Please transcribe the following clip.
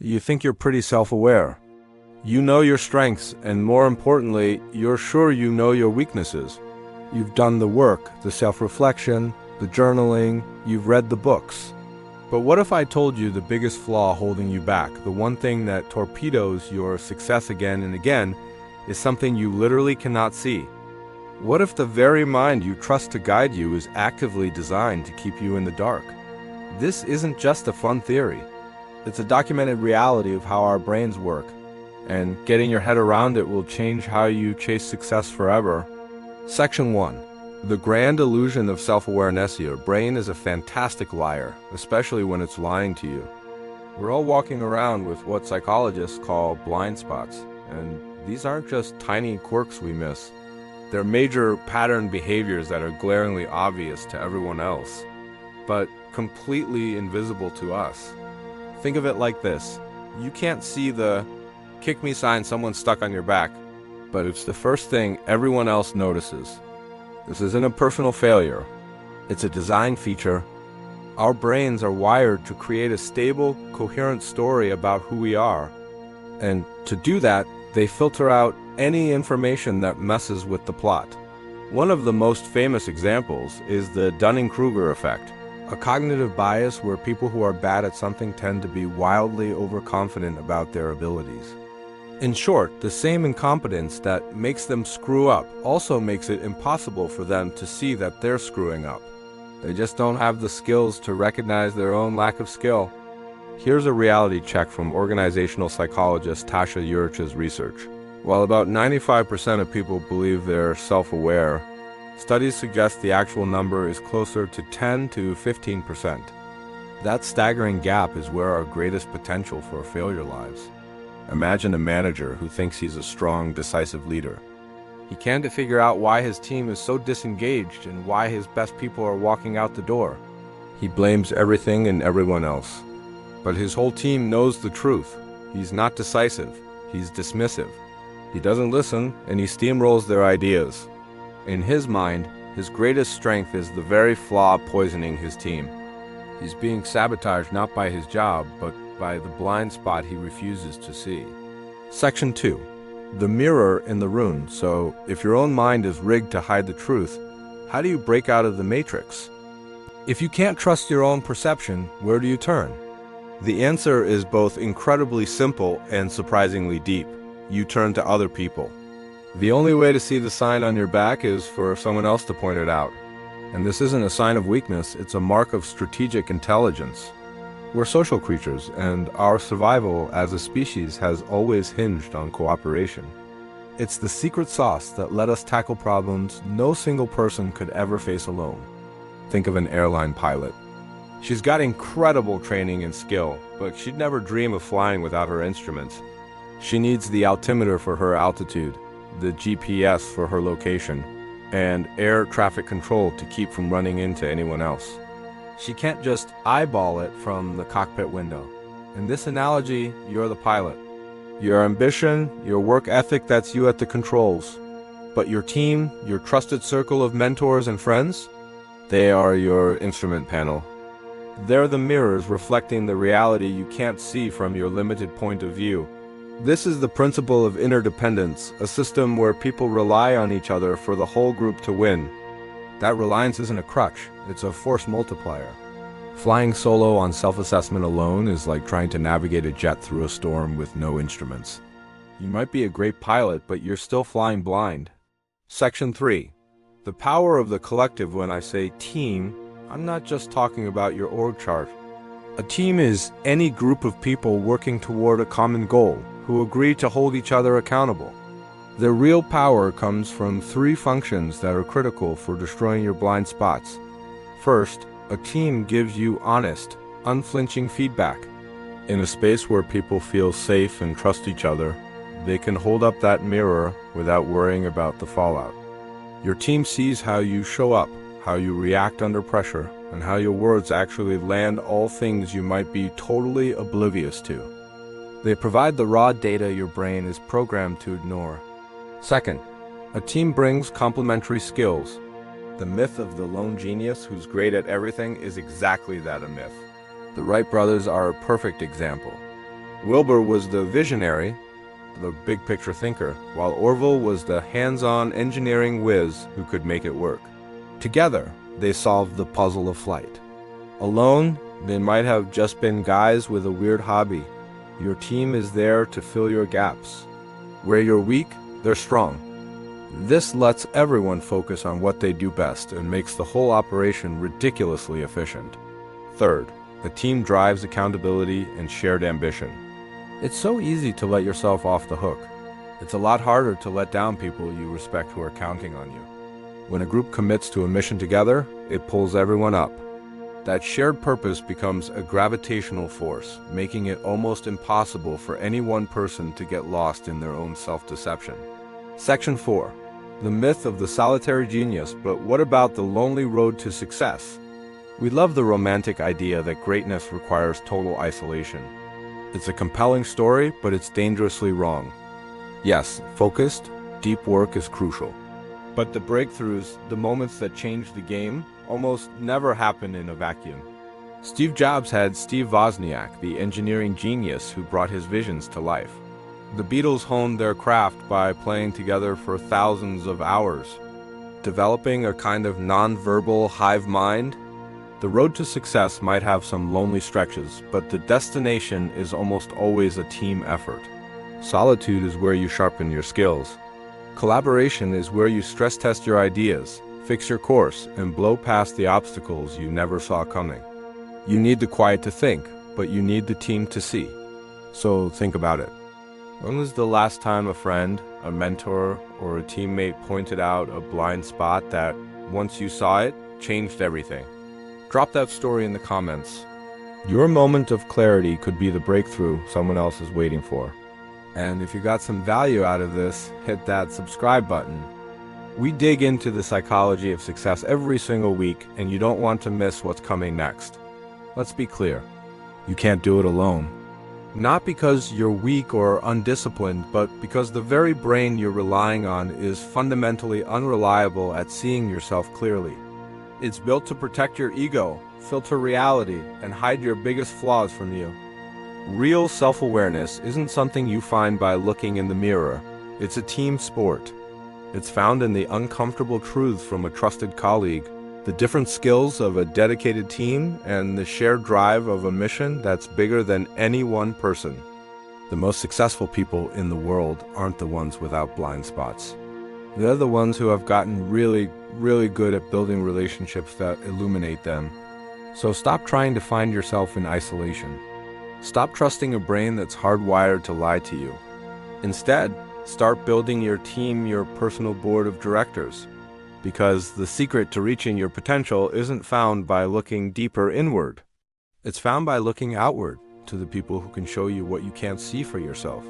You think you're pretty self-aware. You know your strengths, and more importantly, you're sure you know your weaknesses. You've done the work, the self-reflection, the journaling, you've read the books. But what if I told you the biggest flaw holding you back, the one thing that torpedoes your success again and again, is something you literally cannot see? What if the very mind you trust to guide you is actively designed to keep you in the dark? This isn't just a fun theory. It's a documented reality of how our brains work, and getting your head around it will change how you chase success forever. Section 1. The grand illusion of self-awareness. Your brain is a fantastic liar, especially when it's lying to you. We're all walking around with what psychologists call blind spots, and these aren't just tiny quirks we miss. They're major pattern behaviors that are glaringly obvious to everyone else, but completely invisible to us. Think of it like this. You can't see the kick me sign someone stuck on your back, but it's the first thing everyone else notices. This isn't a personal failure. It's a design feature. Our brains are wired to create a stable, coherent story about who we are. And to do that, they filter out any information that messes with the plot. One of the most famous examples is the Dunning-Kruger effect, a cognitive bias where people who are bad at something tend to be wildly overconfident about their abilities. In short, the same incompetence that makes them screw up also makes it impossible for them to see that they're screwing up. They just don't have the skills to recognize their own lack of skill. Here's a reality check from organizational psychologist Tasha Eurich's research. While about 95% of people believe they're self-aware, studies suggest the actual number is closer to 10 to 15%. That staggering gap is where our greatest potential for failure lies. Imagine a manager who thinks he's a strong, decisive leader. He can't figure out why his team is so disengaged and why his best people are walking out the door. He blames everything and everyone else. But his whole team knows the truth. He's not decisive. He's dismissive. He doesn't listen, and he steamrolls their ideas. In his mind, his greatest strength is the very flaw poisoning his team. He's being sabotaged not by his job, but by the blind spot he refuses to see. Section 2. The mirror in the room. So, if your own mind is rigged to hide the truth, how do you break out of the matrix? If you can't trust your own perception, where do you turn? The answer is both incredibly simple and surprisingly deep. You turn to other people. The only way to see the sign on your back is for someone else to point it out. And this isn't a sign of weakness, it's a mark of strategic intelligence. We're social creatures, and our survival as a species has always hinged on cooperation. It's the secret sauce that let us tackle problems no single person could ever face alone. Think of an airline pilot. She's got incredible training and skill, but she'd never dream of flying without her instruments. She needs the altimeter for her altitude, the GPS for her location, and air traffic control to keep from running into anyone else. She can't just eyeball it from the cockpit window. In this analogy, you're the pilot. Your ambition, your work ethic, that's you at the controls. But your team, your trusted circle of mentors and friends, they are your instrument panel. They're the mirrors reflecting the reality you can't see from your limited point of view. This is the principle of interdependence, a system where people rely on each other for the whole group to win. That reliance isn't a crutch, it's a force multiplier. Flying solo on self-assessment alone is like trying to navigate a jet through a storm with no instruments. You might be a great pilot, but you're still flying blind. Section 3. The power of the collective. When I say team, I'm not just talking about your org chart. A team is any group of people working toward a common goal, who agree to hold each other accountable. Their real power comes from three functions that are critical for destroying your blind spots. First, a team gives you honest, unflinching feedback. In a space where people feel safe and trust each other, they can hold up that mirror without worrying about the fallout. Your team sees how you show up, how you react under pressure, and how your words actually land all things you might be totally oblivious to. They provide the raw data your brain is programmed to ignore. Second, a team brings complementary skills. The myth of the lone genius who's great at everything is exactly that, a myth. The Wright brothers are a perfect example. Wilbur was the visionary, the big picture thinker, while Orville was the hands-on engineering whiz who could make it work. Together, they solved the puzzle of flight. Alone, they might have just been guys with a weird hobby. Your team is there to fill your gaps. Where you're weak, they're strong. This lets everyone focus on what they do best and makes the whole operation ridiculously efficient. Third, the team drives accountability and shared ambition. It's so easy to let yourself off the hook. It's a lot harder to let down people you respect who are counting on you. When a group commits to a mission together, it pulls everyone up. That shared purpose becomes a gravitational force, making it almost impossible for any one person to get lost in their own self-deception. Section 4. The myth of the solitary genius, but what about the lonely road to success? We love the romantic idea that greatness requires total isolation. It's a compelling story, but it's dangerously wrong. Yes, focused, deep work is crucial. But the breakthroughs, the moments that change the game, almost never happen in a vacuum. Steve Jobs had Steve Wozniak, the engineering genius who brought his visions to life. The Beatles honed their craft by playing together for thousands of hours, developing a kind of non-verbal hive mind. The road to success might have some lonely stretches, but the destination is almost always a team effort. Solitude is where you sharpen your skills. Collaboration is where you stress test your ideas, fix your course, and blow past the obstacles you never saw coming. You need the quiet to think, but you need the team to see. So think about it. When was the last time a friend, a mentor, or a teammate pointed out a blind spot that, once you saw it, changed everything? Drop that story in the comments. Your moment of clarity could be the breakthrough someone else is waiting for. And if you got some value out of this, hit that subscribe button. We dig into the psychology of success every single week, and you don't want to miss what's coming next. Let's be clear. You can't do it alone. Not because you're weak or undisciplined, but because the very brain you're relying on is fundamentally unreliable at seeing yourself clearly. It's built to protect your ego, filter reality, and hide your biggest flaws from you. Real self-awareness isn't something you find by looking in the mirror. It's a team sport. It's found in the uncomfortable truths from a trusted colleague, the different skills of a dedicated team, and the shared drive of a mission that's bigger than any one person. The most successful people in the world aren't the ones without blind spots. They're the ones who have gotten really good at building relationships that illuminate them. So stop trying to find yourself in isolation. Stop trusting a brain that's hardwired to lie to you. Instead, start building your team, your personal board of directors. Because the secret to reaching your potential isn't found by looking deeper inward. It's found by looking outward to the people who can show you what you can't see for yourself.